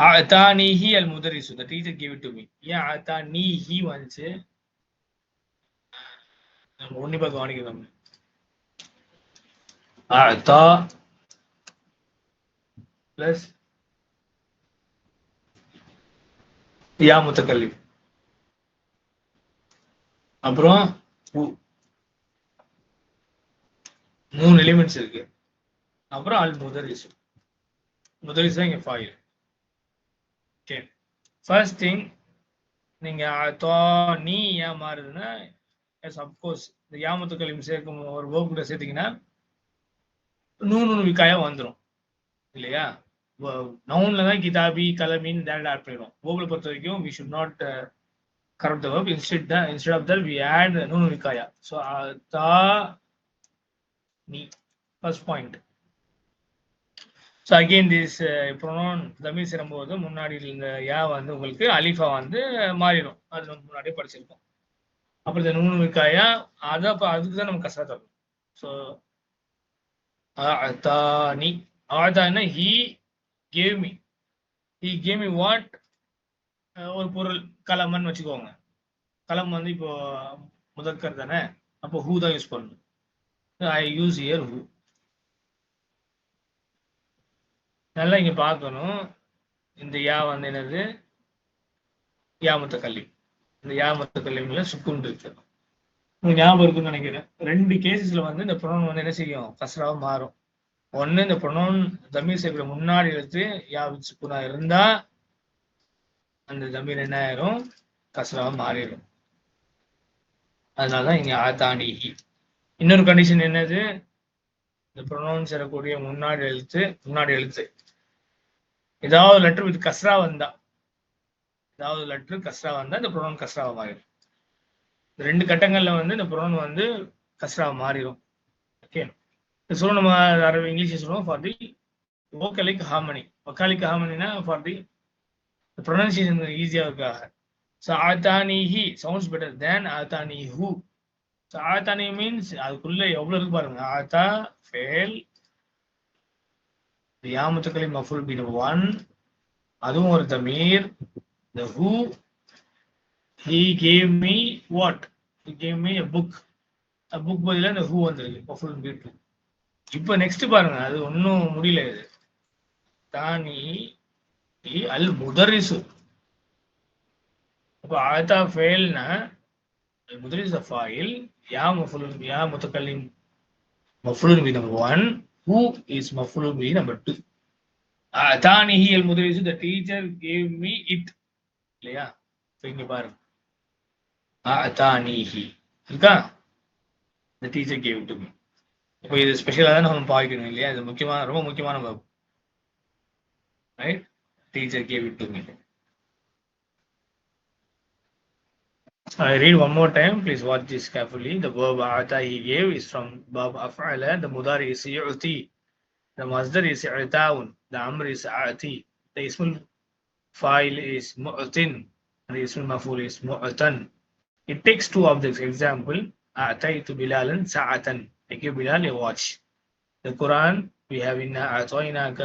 அஅதானிஹி அல் முதரிசு, the teacher gave it to me. ஏன் அஅதானிஹி வந்துச்சு? நம்ம உன்னிப்பா கவனிக்கணும். அஅதா பிளஸ் யா முத்தக்கல்லிம், அப்புறம் மூணு எலிமெண்ட்ஸ் இருக்கு. அப்புறம் அல் முதரிசு, முதரிசு தான் இங்க ஃபாயில். ஓகே, ஃபர்ஸ்ட் திங், நீங்க நீ ஏன் மாறுதுன்னா, எஸ் அப்கோர்ஸ் இந்த யாமத்துக்கல்லிம் சேர்க்கும் ஒரு வேர்ப் கூட சேர்த்தீங்கன்னா நூனு விகாயா வந்துடும் இல்லையா? நவுன்ல தான் கிதாபி கலமின் டேரக்ட் ஆட் பண்ணிடும். வேர்ப்ல பொறுத்த வரைக்கும் we should not corrupt the verb. Instead of that we add nunu vikaya. So ta ni, first point. So again this pronoun Tamil சேரும்போது முன்னாடி இந்த யா வந்து உங்களுக்கு அலிஃபா வந்து மாறிடும். அது நம்ம முன்னாடியே படிச்சிருக்கோம். அப்புறம் இந்த நூனு விகாயா அதுக்கு தான் நம்ம கசரா தரணும். ஸோ அஅதானி, அஅதானா he gave me what, ஒரு பொருள் கலமன் வச்சுக்கோங்க. கலம் வந்து இப்போ முதற்கர் தானே, அப்போ ஹூ தான் யூஸ் பண்ணணும். ஐ யூஸ் ஹியர் ஹூ. நல்லா இங்க பார்க்கணும், இந்த யா வந்து என்னது? யா முத்தக்கல்லிம். இந்த யா முத்தக்கல்லிம்ல சுக்குன் இருக்கு. உங்களுக்கு ஞாபகம் இருக்குன்னு நினைக்கிறேன். ரெண்டு கேசஸ்ல வந்து இந்த ப்ரொனவுன் வந்து என்ன செய்யும்? கஸ்ராவா மாறும். ஒன்னு இந்த ப்ரொனவுன் தமீர் சேர்க்கிற முன்னாடி எடுத்து யா சுக்குனா இருந்தா அந்த தமீர் என்ன ஆயிரும்? கஸ்ராவா மாறிடும். அதனாலதான் இங்க ஆதானிஹி. இன்னொரு கண்டிஷன் என்னது? இந்த ப்ரொனவுன் சேரக்கூடிய முன்னாடி எழுத்து ஏதாவது லெட்டர் வித் கஸ்ரா வந்தா, இந்த ப்ரொனவுன் கஸ்ராவா மாறிடும். ரெண்டு கட்டங்கள்ல வந்து இந்த ப்ரொனவுன் வந்து கஸ்ராவா மாறிடும். ஓகே, சொல்லுவோம் நம்ம இங்கிலீஷ் சொல்லுவோம் for the vocalic harmony. Vocalic ஹார்மனினா ஃபார் தி ப்ரொனன்சியேஷன் ஈஸியா இருக்காக. ஸோ ஆத்தானிஹி சவுண்ட்ஸ் பெட்டர் தேன் ஆத்தானிஹு. ஸோ ஆத்தானி மீன்ஸ் அதுக்குள்ள எவ்வளவு இருக்கு பாருங்க. ஆத்தா ஃபேல், யாமத்துக்களை மஃபூல் பின் ஒன், அதுவும் ஒரு தமீர். The who, he gave me what? He gave me a book. A book பதிலா இந்த who வந்திருக்கு மஃபூல் பின் டூ. இப்போ நெக்ஸ்ட் பாருங்க, அது ஒன்றும் முடியல. இது தானி அல் முதரிசு. அப்போ ஆத்தா ஃபேல்னா முதரிசு ஃபாயில், யா முத்தக்கல்லிம் மஃபூல் பி நம்பர் ஒன், who is மஃபூல் பி நம்பர் டூ. தானிஹி அல் முதரிசு, the teacher gave me it இல்லையா? இங்க பாருங்க, தானிஹி இருக்கா? the teacher gave it to me. இப்போ இது ஸ்பெஷலா தான் நம்ம பாய்க்கணும் இல்லையா? இது முக்கியமான, ரொம்ப முக்கியமான verb. Right? Teacher gave it to me. I read one more time. Please watch this carefully. The verb ata he gave is from bab af'ala. The mudari is yu'ti. The masdar is i'taun. The amr is a'ti. The ismul fa'il is mu'tin. And the ismul maf'ul is mu'tan. It takes two objects. Example, a'taitu bilalan sa'atan. I give Bilal a watch. The Quran, we have inna a'tainaka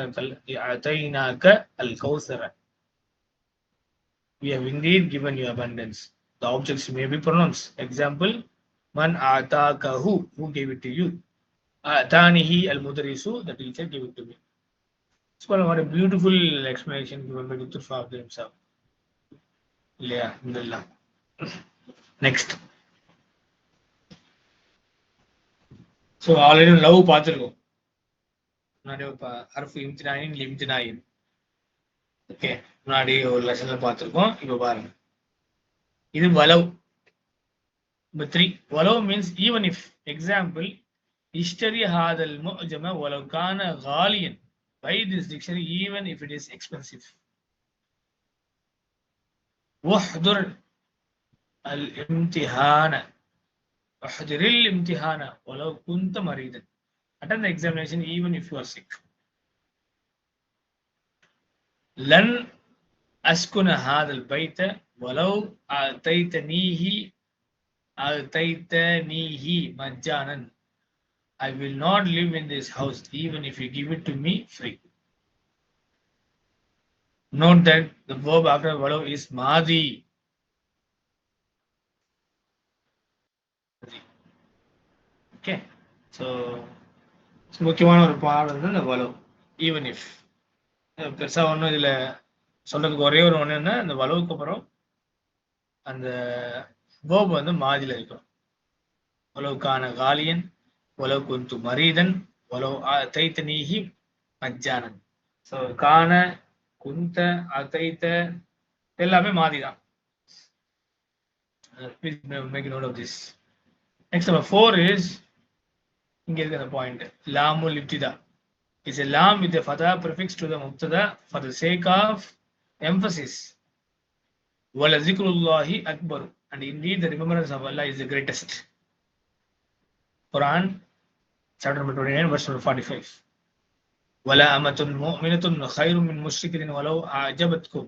al-kawthara. We have indeed given you abundance. The objects may be pronouns. Example, man a'takahu, who gave it to you? A'tanihi al-mudarisu, the teacher gave it to me. So what a beautiful explanation given by Dr. Fadl himself. Yeah, alhamdulillah. Next. So already love பார்த்திருக்கோம். முன்னாடி ஹர்ஃப் இம்தினாயின் லிம்தினாயின். Okay, முன்னாடி ஒரு லெசன்ல பார்த்திருக்கோம். இப்போ பாருங்க, இது வலவ். Number 3, walau means even if. Example, ishtari hadal mu'jama walau kana ghaliyan. Buy this dictionary even if it is expensive. Wahdur al-imtihana. Wahdur al-imtihana walau kunta maridan. Attend the examination even if you are sick. Lan askuna hadal bayta walau a'taytanihi majjanan. I will not live in this house even if you give it to me free. Note that the verb after walau is madi. Okay, so முக்கியமான ஒரு பாடம் வந்து இந்த வலவு. Even if பெருசா ஒன்றும் இதுல சொல்றதுக்கு ஒரே ஒரு ஒன்று என்ன, இந்த வலவுக்கு அப்புறம் அந்த வேர்ப் வந்து மாதில இருக்கும். வலவுக்கான காலியன், வலவு குந்து மரீதன், வலவு தைத்தனீஹி மஜ்ஜானன். ஸோ கான, குந்த, அதைத்த எல்லாமே மாதி தான். Please make a note of this. Next number 4 is, இங்க இருக்கிற point, லாமுல் இப்திதா is a lam with a fatha prefix to the mubtada for the sake of emphasis. Wala zikrullahi akbar, and indeed the remembrance of Allah is the greatest. Quran chapter number 29 verse number 45. Wala amatun mu'minatun khayrun min mushrikatin walau a'jabatkum,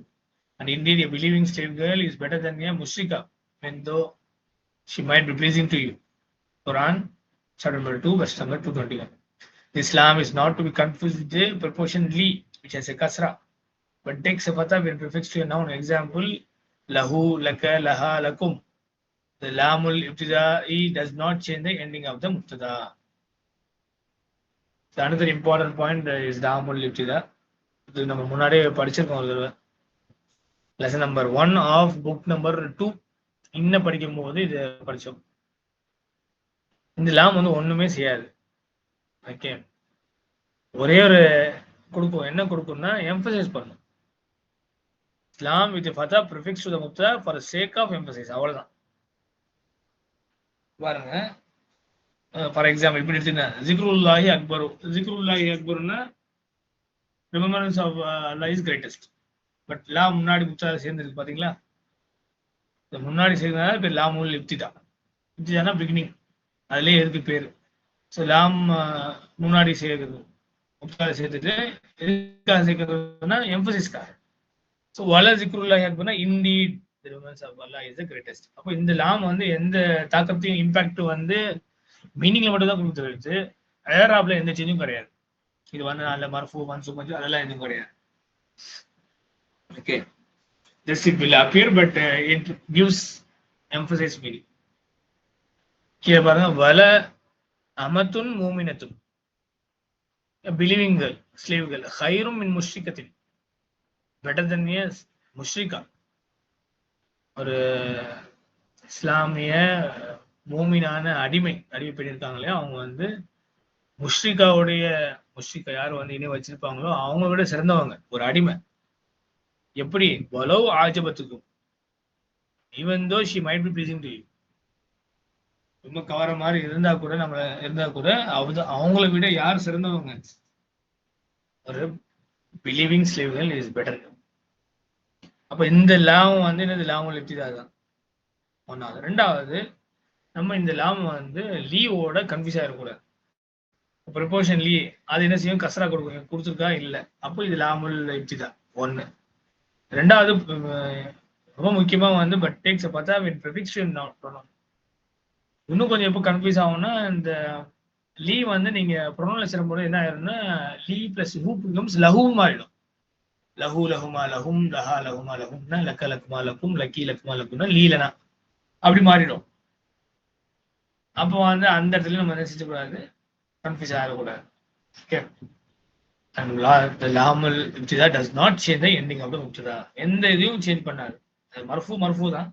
and indeed a believing slave girl is better than a mushrika, even though she might be pleasing to you. Quran chapter number 2 verse number 221. Islam is not to be confused with the preposition li, which has a kasra, but takes a fatha when prefixed to a noun. Example, lahu, laka, laha, lakum. The lamul ibtida'i does not change the ending of the mubtada. So another important point is lamul ibtida. இது நம்ம முன்னாடியே படிச்சிருக்கோம் ஒரு தடவை. Lesson number 1 of book number 2 இன்னும் படிக்கும் போது இது படிச்சோம். இந்த லாம் வந்து ஒண்ணுமே செய்யாது. ஓகே, ஒரே ஒரு கொடுக்கும். என்ன கொடுக்கும்னா எம்பசைஸ் பண்ணும். லாம் வித் ஃபதா ப்ரிஃபிக்ஸ் டு தி முப்ததா for the sake of emphasis, அவ்வளவுதான். பாருங்க, ஃபார் எக்ஸாம்பிள் இப்படி எடுத்தீங்கன்னா ஜிக்ருல்லாஹி அக்பரு. ஜிக்ருல்லாஹி அக்பர்னா remembrance of Allah is greatest. But லாம் முன்னாடி முப்ததா சேர்ந்துருக்கு பாத்தீங்களா? முன்னாடி சேர்ந்ததால பேர் லாமுல் இப்திதா. இப்திதானா பிகினிங், அதுலயே இருக்கு பேரு. ஸோ லாம் முன்னாடி சேர்க்குது, முப்ததா சேர்த்துட்டு எதுக்காக சேர்க்கிறதுனா எம்பசிஸ்க்காக. ஸோ வல ஜிக்ருல்லாஹி அக்பர்னா indeed the remembrance of Allah is the greatest. அப்போ இந்த லாம் வந்து எந்த தாக்கத்தையும் இம்பாக்ட் வந்து மீனிங்ல மட்டும் தான் கொடுத்துருக்கு. ஏராப்ல எந்த சேஞ்சும் கிடையாது. இது வந்து நல்ல மர்ஃபூ மன்சூப் மஜ்ரூர் அதெல்லாம் எதுவும் கிடையாது. Okay, just it will appear but it gives emphasis meaning. கீழே பாருங்க, வல அமத்துன் மூமினத்துன், பிலீவிங் கேர்ள், ஸ்லேவ் கேர்ள், ஹைரும் மின் முஷ்ரிகத்தின், பெட்டர் தென் எ முஷ்ரிகா. ஒரு இஸ்லாமிய மூமினான அடிமை பெண் இருக்காங்க இல்லையா, அவங்க வந்து முஷ்ரிகாவுடைய, முஷ்ரிகா யார் வந்து இணை வச்சிருப்பாங்களோ அவங்க விட சிறந்தவங்க ஒரு அடிமை. எப்படி? வலவ் ஆஜபத்துக்கும், even though she might be pleasing to you. ரொம்ப கவர மாதிரி இருந்தா கூட, நம்ம இருந்தா கூட அவங்கள விட யார் சிறந்தவங்க? ஒரு பிலீவிங் ஸ்லேவ்கள் இஸ் பெட்டர். அப்ப இந்த லாபம் வந்து என்னது? லாபம் லெப்திதான் ஒன்னாவது. ரெண்டாவது, நம்ம இந்த லாபம் வந்து லீவோட கன்ஃபியூஸ் ஆகிடக்கூடாது. ப்ரிப்போஷன் லீ அது என்ன செய்யும்? கசரா கொடுத்துருக்கா இல்லை, அப்போ இது லாமுல் லெப்திதான் ஒன்னு. ரெண்டாவது ரொம்ப முக்கியமா வந்து பட் டேக்ஸ் பார்த்தா ப்ரிஃபிக்ஷன் ப்ரொனவுன். இன்னும் கொஞ்சம் எப்போ கன்ஃபியூஸ் ஆகும்னா, இந்த லீ வந்து நீங்க ப்ரொனவுன்ல சேரும்போது என்ன ஆயிரும்னா, லீ பிளஸ் ஹூ பிகம்ஸ் லஹூ மாறிடும். லஹூ லஹுமா லஹும், லஹா லஹுமா லஹும்னா லக்க லக்குமா லக்கும், லக்கி லக்குமா லக்கும்னா லீலனா அப்படி மாறிடும். அப்போ வந்து அந்த இடத்துல நம்ம என்ன செஞ்சக்கூடாது? கன்ஃபியூஸ் ஆகக்கூடாது. Okay, and the lamul ibtida does not change the ending of the mubtada. எந்த இதையும் சேஞ்ச் பண்ணாது. அது மர்ஃபூ தான்.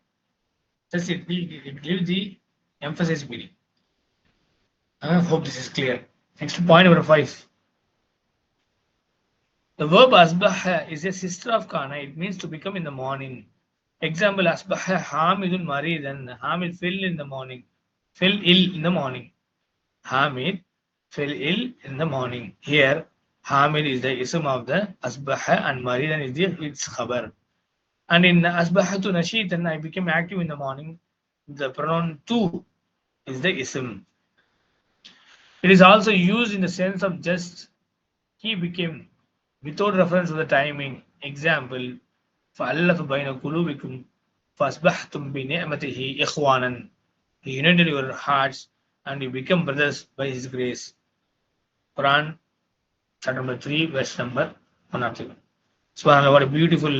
just it gives the emphasis meaning. I hope this is clear. Next point number 5. The verb asbaha is a sister of kana. It means to become in the morning. Example, asbaha hamidun maridan. Hamid fell in the morning. Fell ill in the morning. Hamid fell ill in the morning. Here, Hamid is the ism of the asbaha and maridan is its khabar. And in asbahatu nashitan, I became active in the morning. The pronoun tu is the ism. It is also used in the sense of just he became, without reference to the timing. Example, فَأَلَّفَ بَيْنَ قُلُوبِكُمْ فَأَصْبَحْتُمْ بِنِعْمَتِهِ إِخْوَانًا. He united your hearts and you become brothers by his grace. Quran chapter number 3 verse number 103. Subhanallah, what a beautiful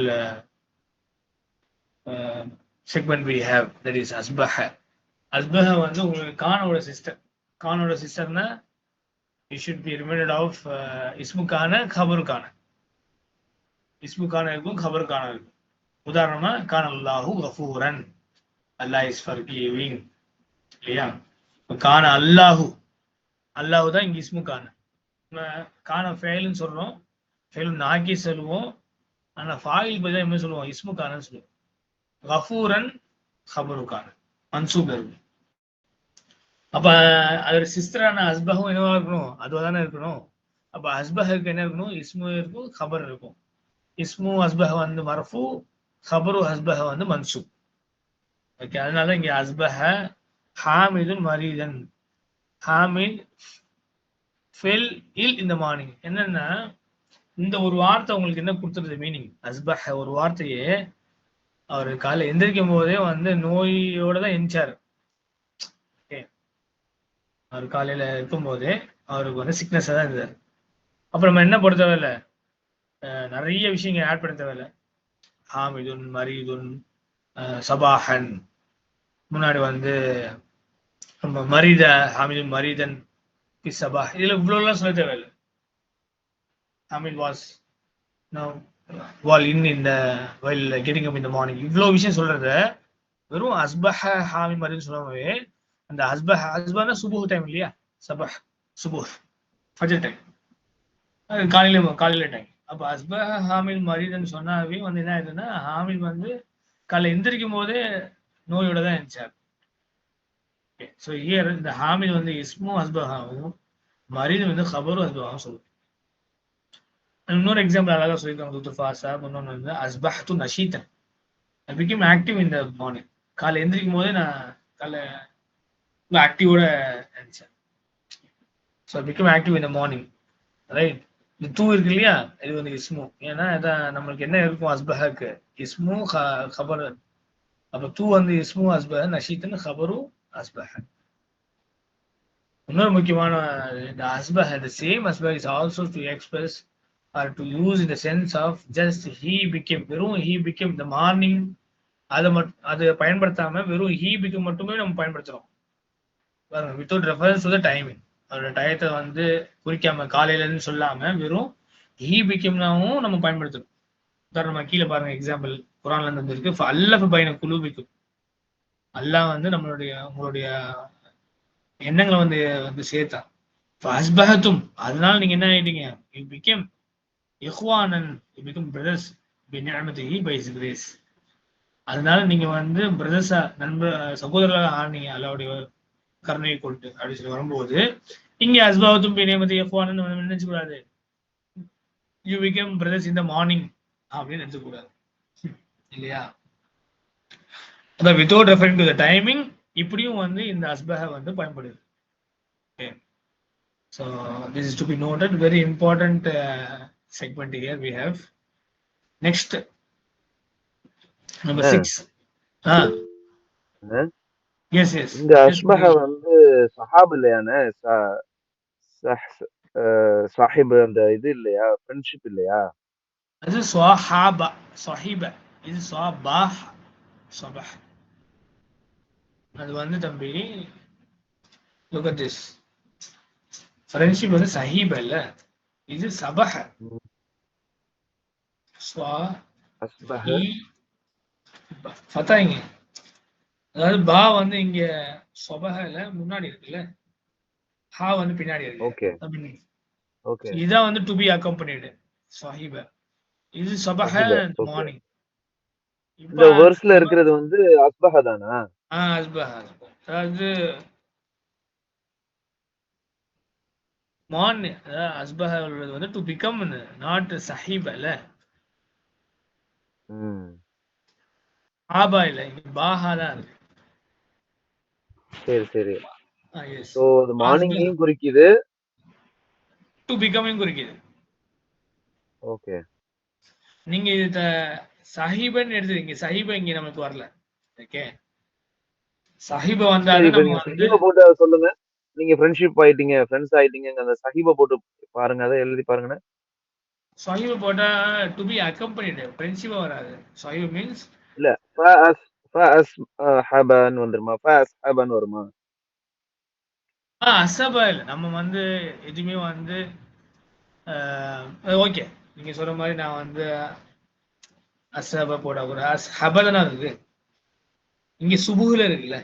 segment we have, that is asbaha. Asbaha வந்து உங்களுக்கு கானோட sister. கானோட சிஸ்டர்னா you should be reminded of இஸ்முக்கான கபருக்கான. இஸ்முக்கான இருக்கும், கபருக்கான இருக்கும். உதாரணமா கான அல்லாஹு கஃபூரன், அல்லாஹ் இஸ் ஃபர்கிவிங், இல்லையா? கான அல்லாஹு, அல்லாஹு தான் இங்க இஸ்முக்கான. நம்ம கான ஃபேலுன்னு சொல்றோம், ஃபேலு நாக்கி சொல்லுவோம். ஆனா ஃபாயில் பதிலா என்ன சொல்லுவோம்? இஸ்முக்கானன்னு சொல்லுவோம். கஃபூரன் கபருக்கான மன்சூப் இருக்கும். அப்ப அதோட சிஸ்டரான அஸ்பஹும் என்னவா இருக்கணும்? அதுவா தானே இருக்கணும். அப்ப அஸ்பஹுக்கு என்ன இருக்கணும்? இஸ்மு இருக்கும், கபர் இருக்கும். இஸ்மு அஸ்பஹ வந்து மர்ஃபு, கபரு அஸ்பஹ வந்து மன்சூப். ஓகே, அதனால இங்க அஸ்பஹ ஹாமிதுன் மரீதன். ஹாமித் ஃபில் இல் இந்த மார்னிங். என்னன்னா இந்த ஒரு வார்த்தை உங்களுக்கு என்ன கொடுத்துருது மீனிங்? அஸ்பஹ ஒரு வார்த்தையே அவர் காலை எந்திரிக்கும் போதே வந்து நோயோட தான் எந்திச்சாரு. அவர் காலையில இருக்கும் போதே அவருக்கு வந்து சிக்னஸ் தான் இருந்தார். அப்ப நம்ம என்ன போட தேவையில்ல, நிறைய விஷயங்கள் ஆட் பண்ண தேவையில்ல. ஹாமிதுன் மரீதுன் சபாஹன், முன்னாடி வந்து நம்ம மரீத ஹாமிதுன் மரீதன் பி சபாஹ், இதுல இவ்வளவுலாம் சொல்ல தேவையில்லை. Hamid was while in the while getting up in the morning, இவ்வளவு விஷயம் சொல்றத வெறும் அஸ்பஹ ஹாமித் மரீதுன்னு சொல்லாமவே அந்த அஸ்பஹ, அஸ்பஹ்னா சுபுஹ் டைம் இல்லையா? சபஹ் சுபுஹ் ஃபஜர் டைம், காலையில டைம். அப்ப அஸ்பஹ ஹாமில் மரீதன்னு சொன்னாவே வந்து என்ன ஆயிடுதுன்னா, ஹாமில் வந்து காலைல எந்திரிக்கும் போதே நோயோட தான் இருந்துச்சார். ஸோ ஹியர் இந்த ஹாமில் வந்து இஸ்மு அஸ்பஹாவும் மரீது வந்து கபரும் அஸ்பஹாவும் சொல்லுவோம். இன்னொரு எக்ஸாம்பிள் அழகா சொல்லியிருக்காங்க துத்து ஃபாசா. இன்னொன்று வந்து அஸ்பஹ்து நஷீதன், I became active in the morning. காலை எந்திரிக்கும் போதே நான் காலை ஆக்டிவோட இருந்துச்சேன். So I became active in the morning, right? இந்த தூ இருக்கு இல்லையா, இது வந்து இஸ்மு. ஏன்னா இதான் நம்மளுக்கு என்ன இருக்கும் அஸ்பஹக்கு, இஸ்மு கபர். அப்ப தூ வந்து இஸ்மு அஸ்பஹ, நஷீத்தன் கபரு அஸ்பஹ. இன்னொரு முக்கியமான இந்த அஸ்பஹ, the same asbah is also to express or to use in the sense of just he became. வெறும் he became the morning, அதை பயன்படுத்தாம வெறும் he became மட்டுமே நம்ம பயன்படுத்துறோம் without reference to the timing. அதோட டயத்தை வந்து குறிக்காம காலையிலன்னு சொல்லாம வெறும் he became-நாவும் நம்ம பயன்படுத்தணும். உதாரணமா கீழே பாருங்க எக்ஸாம்பிள் குரான்ல இருந்து இருக்கு. அல்லஃப பைன குலூபிக்கும், அல்லாஹ் வந்து உங்களுடைய எண்ணங்களை வந்து வந்து சேர்த்தான். அஸ்பஹத்தும், அதனால நீங்க என்ன ஆயிட்டீங்க? யூ பிகேம் இஹ்வானன், யூ பிகம் பிரதர்ஸ் பி நிஅமதிஹி பை ஹிஸ் கிரேஸ். அதனால நீங்க வந்து பிரதர்ஸா, சகோதரர்களாக ஆனீங்க அல்லாஹ்வுடைய கருணையை கொண்டு அப்படின்னு சொல்லி வரும்போது, இங்க அஸ்பஹத்தும் பி நிஅமதி இஹ்வானன் நினைச்சக்கூடாது you become brothers in the morning அப்படின்னு நினைச்சக்கூடாது, இல்லையா? அதான் without referring to the timing இப்படியும் வந்து இந்த அஸ்பஹ வந்து பயன்படுது. Okay, so this is to be noted, very important segment here we have. Next number 6. Yes yes, இந்த அஸ்பஹ வந்து சஹாப் இல்லையானே, சாஹிப் அந்த இது இல்லையா, ஃப்ரெண்ட்ஷிப் இல்லையா? அது ஸ்வஹாபா, சஹிப. இது ஸ்வபாஹ், சபஹ். அது வந்து தம்பி look at this, ஃப்ரெண்ட்ஷிப் வந்து சஹீப இல்ல, இது சபஹ. ஸ்வா அஸ்பஹ ஃபதாங்க, அதாவது பா வந்து இங்க சொபஹல முன்னாடி இருக்குல்ல, ஹா வந்து பின்னாடி இருக்கு. ஓகே ஓகே, இதான் வந்து டு பி அக்கம்பனிடு சஹீப. இது சபஹ மார்னிங். இந்த வெர்ஸ்ல இருக்கிறது வந்து அஸ்பஹ தானா? அஸ்பஹ, அதாவது மார்னிங். அஸ்பஹ வந்து டு பிகம், நாட் சஹீபல. ஆபா இல்ல, இங்க பாஹா தான் இருக்கு. சரி சரி. சோ அது மார்னிங்கையும் குறிக்குது, டு பிகமையும் குறிக்குது. ஓகே, நீங்க இத சஹீபன் எடுத்துறீங்க, சஹீப இங்க நமக்கு வரல. ஓகே, சஹீப வந்தாதான் நம்ம வந்து சஹீப போட்டு சொல்லுங்க. நீங்க ஃப்ரெண்ட்ஷிப் ஆயிட்டீங்க, ஃப்ரெண்ட்ஸ் ஆயிட்டீங்க, அந்த சஹீப போட்டு பாருங்க, அதை எழுதி பாருங்க. சஹீபு போட்டா டு பி அக்கம்பனிட் ஃப்ரெண்ட்ஷிப்பா வராது. சஹீபு மீன்ஸ் இல்ல ஃபஅஸ் ஹபன் வந்துருமா? ஃபஅஸ் ஹபன் வருமா? அசபா இல்ல. நம்ம வந்து எதுவுமே வந்து ஓகே நீங்க சொல்ற மாதிரி நான் வந்து அசபா போட கூட ஹப தானே இருக்கு. இங்க சுபுகுல இருக்குல்ல,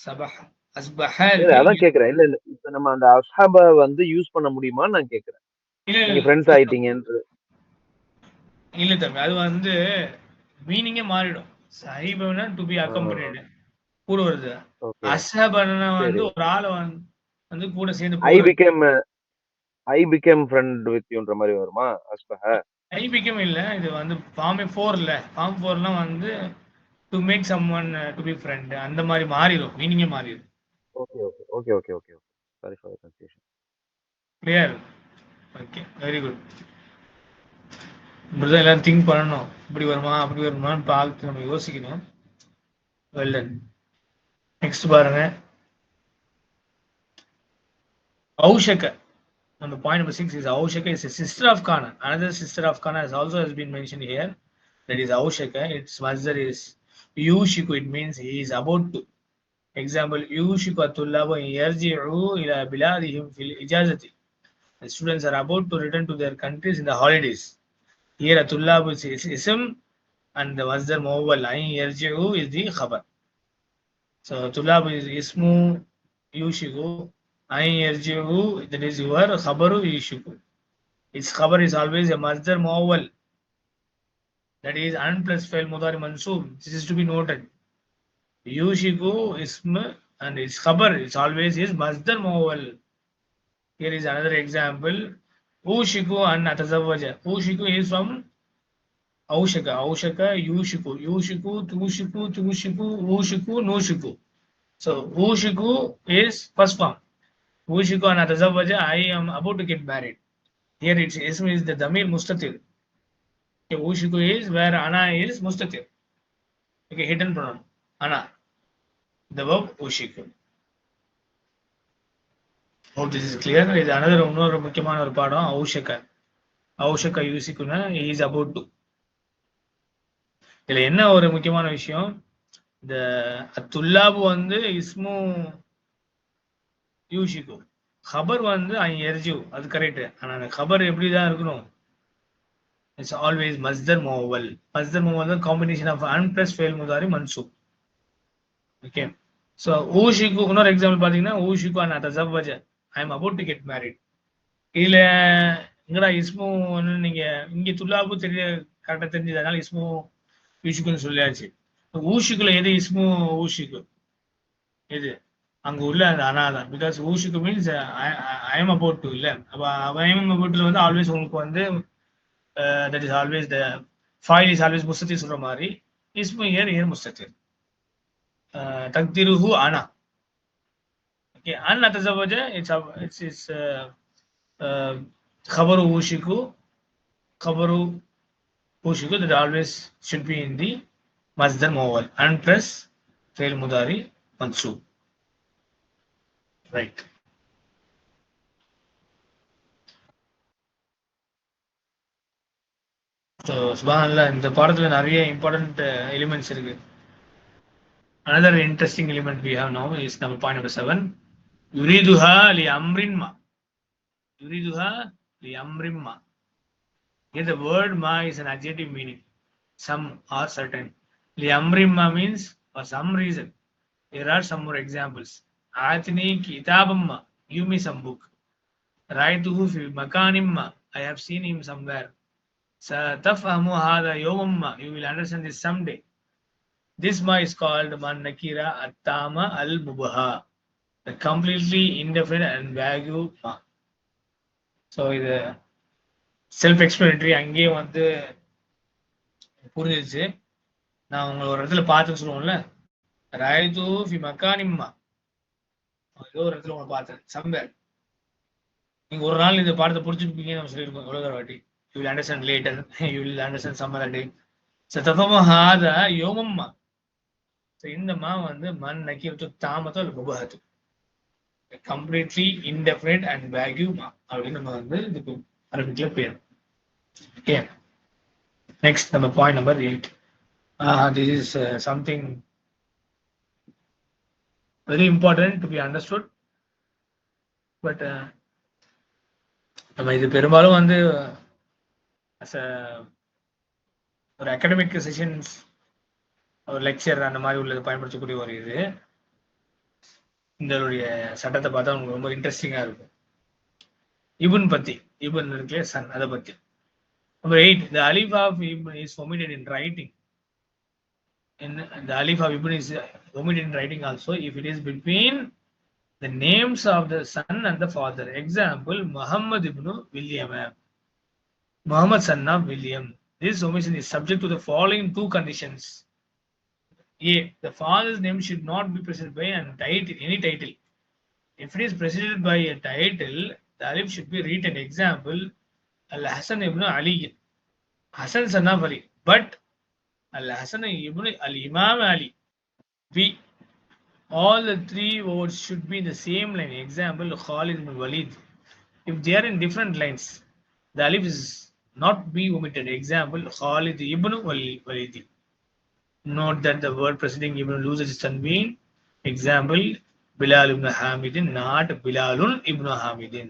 சபஹ அஸ்பஹ இல்ல இருக்கு. அதான் கேக்குறேன். இல்ல இப்ப நம்ம அந்த அஸ்ஹாப வந்து யூஸ் பண்ண முடியுமான்னு நான் கேக்குறேன். இல்ல நீங்க ஃப்ரெண்ட்ஸ் ஆயிட்டீங்கன்னு. இல்ல தம்பி, அது வந்து மீனிங்கே மாறிடும். சஹீபனா டு பி அக்கம்பனிட் கூட வருது. ஓகே அஸ்ஹபனா வந்து சரி. ஒரு ஆளை வந்து கூட சேர்ந்து ஐ போறது. பிகேம் ஃப்ரெண்ட் வித் யூன்ற மாதிரி வருமா அஸ்பஹ? ஐபிக்கும் இல்ல, இது வந்து ஃபார்ம் 4 இல்ல. ஃபார்ம் 4லாம் வந்து to make someone to be friend அந்த மாதிரி மாறிடும், மீனிங்கே மாறிடும். Okay okay okay okay okay okay. Sorry for confusion. Clear? Okay, very good. இப்படிதான் எல்லாரும் திங்க் பண்ணணும். இப்படி வருமா அப்படி வருமான்னு பார்த்து நம்ம யோசிக்கணும். Well done. நெக்ஸ்ட் பாருங்க, Aushaka. On the point number 6 is Aushaka is a sister of Kana. Another sister of Kana has been mentioned here. That is Aushaka. Its master is Yushiku. It means he is about to. Example, Yushiku Atullaba yarji'u ila biladihim fil ijazati. The students are about to return to their countries in the holidays. Here Atullabu is ism and the master mawwal ain yarji'u is the khabar. So Tullabu is ismu Yushiku. Ain yarji'u, that is your khabaru Yushiku. Its khabar is always a masdar muawwal, that is an plus fail mudari mansub. This is to be noted. Yushiku ism and its khabar is always is masdar muawwal. Here is another example. Ushiku an atazawwaja. Ushiku is from Aushaka. Aushaka Yushiku. Yushiku Tushiku Tushiku Ushiku Nushiku. So Ushiku is first form. Ushiku an atazawwaja, I am about to get married. Here its ism is the damir mustatir. Okay, Ushiku is where Ana is mustatir. Okay, hidden pronoun. Ana. The verb Ushiku. Hope this is clear. இது another இன்னொரு முக்கியமான ஒரு பாடம் Aushaka. Aushaka Yusikuna is about to. இதுல என்ன ஒரு முக்கியமான விஷயம், இந்த அத்துல்லாபு வந்து இஸ்மு யூஷிக்கு, கபர் வந்து எர்ஜிவ், அது கரெக்ட். ஆனா அந்த கபர் எப்படிதான் இருக்கணும்? It's always மஸ்தர் மோவல். மஸ்தர் மோவல் தான் காம்பினேஷன் ஆஃப் அன் பிளஸ் ஃபெயில் முதாரி மன்சூப். ஓகே, ஸோ ஊஷிக்கு இன்னொரு எக்ஸாம்பிள் பார்த்தீங்கன்னா ஊஷிக்கு அன் தஸவ்வஜ, I am about to get married. இதுல எங்கடா இஸ்மு நீங்க இங்க துல்லாபு தெரிய கரெக்டாக தெரிஞ்சதுனால இஸ்மு யூஷிக்குன்னு சொல்லியாச்சு. ஊஷிக்குல எது இஸ்மு ஊஷிக்கு? எது அங்க உள்ள அந்த அனாதான். பிகாஸ் ஊஷிக்கு means I am about to இல்ல. அப்ப ஐ எம் அபவுட் டு வந்து ஆல்வேஸ் உங்களுக்கு வந்து that is always the file is always mustatir சொல்ற மாதிரி ismu here mustatir. تقديره ana. Okay, an atazawwaja, it's khabaru ushiku. Khabaru ushiku, that always should be in the masdar muawwal, an plus fail mudari mansub. Right. So subhanallah, இந்த பாடத்துல நிறைய important elements இருக்கு. Another interesting element we have now is number point number 7. Yuriduha li amrin ma. Yuriduha li amrin ma. Here the word ma is an adjective meaning some or certain. Li amrin ma means for some reason. There are some more examples. Atini kitabam ma. Give me some book. Raituhu fi makanim ma. I have seen him somewhere. Satafhamu hada yawmam ma. You will understand this someday. This ma is called man nakira attama al mubaha, the completely indefinite and vague ma. So இது self explanatory, அங்கேயே வந்து புரிஞ்சிச்சு. நான் உங்களை ஒரு இடத்துல பார்த்து சொல்லுவோம்ல, ராய்து ஃபி மக்கானிம்மா, ஏதோ ஒரு இடத்துல உங்களை பார்த்தேன் சம்பர். நீங்க ஒரு நாள் இந்த பாடத்தை புரிஞ்சுப்பீங்கன்னு நம்ம சொல்லியிருக்கோம் எவ்வளோ வாட்டி. You will understand later, you will understand some other day. சதஃபம ஹாதா யோமம்மா. இந்த மா வந்து மன் நக்கீரத்து தாமத்தோ அல்ல முபஹத்து, கம்ப்ளீட்லி இன்டெஃபினைட் அண்ட் வேக்யூ மா அப்படின்னு நம்ம வந்து இதுக்கு அரபிக்ல பேர். Okay. Next, point number 8. This is something very important to be understood. But நம்ம இது பெரும்பாலும் வந்து as a ஒரு அகாடமிக் செஷன்ஸ் ஒரு லெக்சர் அந்த மாதிரி உள்ளது பயன்படுத்தக்கூடிய ஒரு இது. இதனுடைய சட்டத்தை பார்த்தா உங்களுக்கு ரொம்ப இன்ட்ரெஸ்டிங்கா இருக்கும். இபுன் பத்தி, இபுன் இருக்கே சன், அதை பத்தி. Number 8, the alif of ibn is omitted in writing. And the alif of ibn is omitted in writing also if it is between the names of the son and the father. Example, Muhammad ibn William. Muhammad son of William. This omission is subject to the following two conditions. A, the father's name should not be preceded by any title. If it is preceded by a title, the alif should be written. Example, Al-Hasan ibn Ali. Hasan son of Ali. But Al-Hasan ibn Al-Imam Ali. B, all the three words should be in the same line. Example, Khalid ibn Walid. If they are in different lines, the alif is not be omitted. Example, Khalid ibn Walid. Note that the word preceding ibn loses its tanween. Example, Bilal ibn Hamidin, not Bilalun ibn Hamidin.